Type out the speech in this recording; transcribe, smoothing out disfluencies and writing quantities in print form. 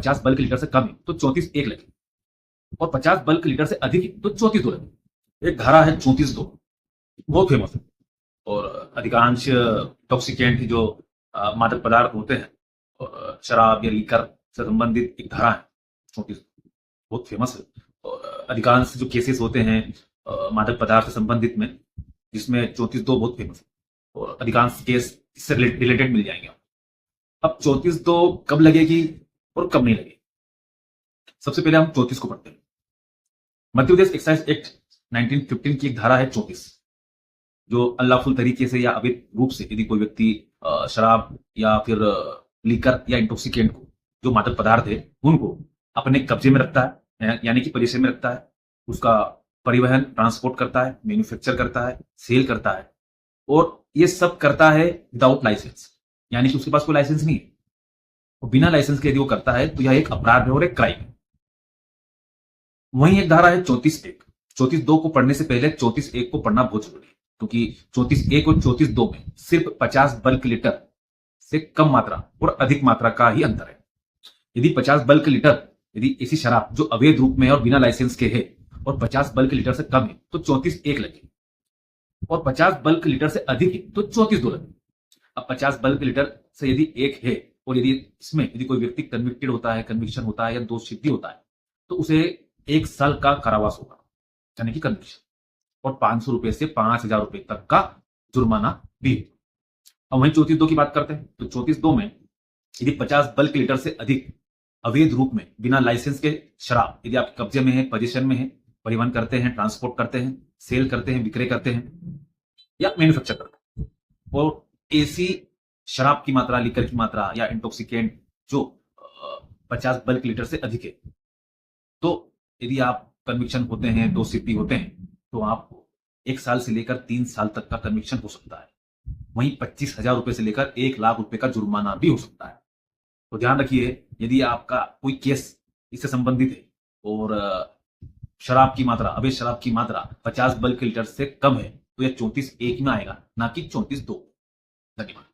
50 bulk litre से कम है तो 34(1) लगे, और 50 बल्क लीटर से अधिक है तो 34(2) लगे। एक धारा है 34(2), बहुत फेमस है, और अधिकांश टॉक्सिकेंट जो मादक पदार्थ होते हैं, और शराब या लीकर से संबंधित एक धारा है 34, बहुत फेमस है। और अधिकांश जो केसेस होते हैं मादक पदार्थ से संबंधित में, जिसमें 34(2) बहुत फेमस है, और अधिकांश केस इससे रिलेटेड मिल जाएंगे। अब 34(2) कब लगेगी और कब नहीं लगेगी, सबसे पहले हम 34 को पढ़ते हैं। मध्य प्रदेश एक्साइज एक्ट 1915 की एक धारा है 34, जो अनलॉफुल तरीके से या अवैध रूप से यदि कोई व्यक्ति शराब या फिर लीकर या इंटॉक्सिकेंट को, जो मादक पदार्थ है, उनको अपने कब्जे में रखता है, यानी कि पोजीशन में रखता है, उसका परिवहन ट्रांसपोर्ट करता है, मैन्युफैक्चर करता है, सेल करता है, और ये सब करता है विदाउट लाइसेंस, यानी कि उसके पास कोई लाइसेंस नहीं है, और बिना लाइसेंस के यदि वो करता है तो यह एक अपराध है और एक क्राइम है। वहीं एक धारा है 34(1). 34(2) को पढ़ने से पहले 34(1) को पढ़ना बहुत जरूरी है, क्योंकि 34(1) और 34(2) में सिर्फ 50 बल्क लीटर से कम मात्रा और अधिक मात्रा का ही अंतर है। यदि 50 बल्क लीटर, यदि ऐसी शराब जो अवैध रूप में है और बिना लाइसेंस के है, और 50 बल्क लीटर से कम है तो 34(1) लगे, और 50 बल्क लीटर से अधिक है तो 34(2) लगे। अब 50 बल्क लीटर से यदि एक है, और यदि इसमें यदि कोई व्यक्ति कन्विक्टेड होता है, कन्विक्शन होता है या दोष सिद्धि होता है, तो उसे 1 साल का कारावास होगा, यानी कि कन्विक्शन, और 500 रुपए से 5,000 रुपए तक का जुर्माना भी। अब वहीं 34(2) की बात करते हैं, तो 34(2) में यदि 50 बल्क लीटर से अधिक अवैध रूप में बिना लाइसेंस के शराब यदि आपके कब्जे में है, पोजीशन में है, परिवहन करते हैं, ट्रांसपोर्ट करते हैं, सेल करते हैं, विक्रय करते हैं या मैन्युफैक्चर करते हैं, और ऐसी शराब की मात्रा, लीकर की मात्रा या इंटॉक्सिकेंट जो 50 बल्क लीटर से अधिक है, तो यदि आप कन्विक्शन होते हैं, दोष सिद्धि होते हैं, तो आपको 1 साल से लेकर 3 साल तक का कन्विक्शन हो सकता है। वहीं 25,000 रुपए से लेकर 1 लाख रुपए का जुर्माना भी हो सकता है। तो ध्यान रखिए, यदि आपका कोई केस इससे संबंधित है और शराब की मात्रा, अवैध शराब की मात्रा 50 बल्क लीटर से कम है, तो यह 34(1) में आएगा, ना कि 34(2). धन्यवाद।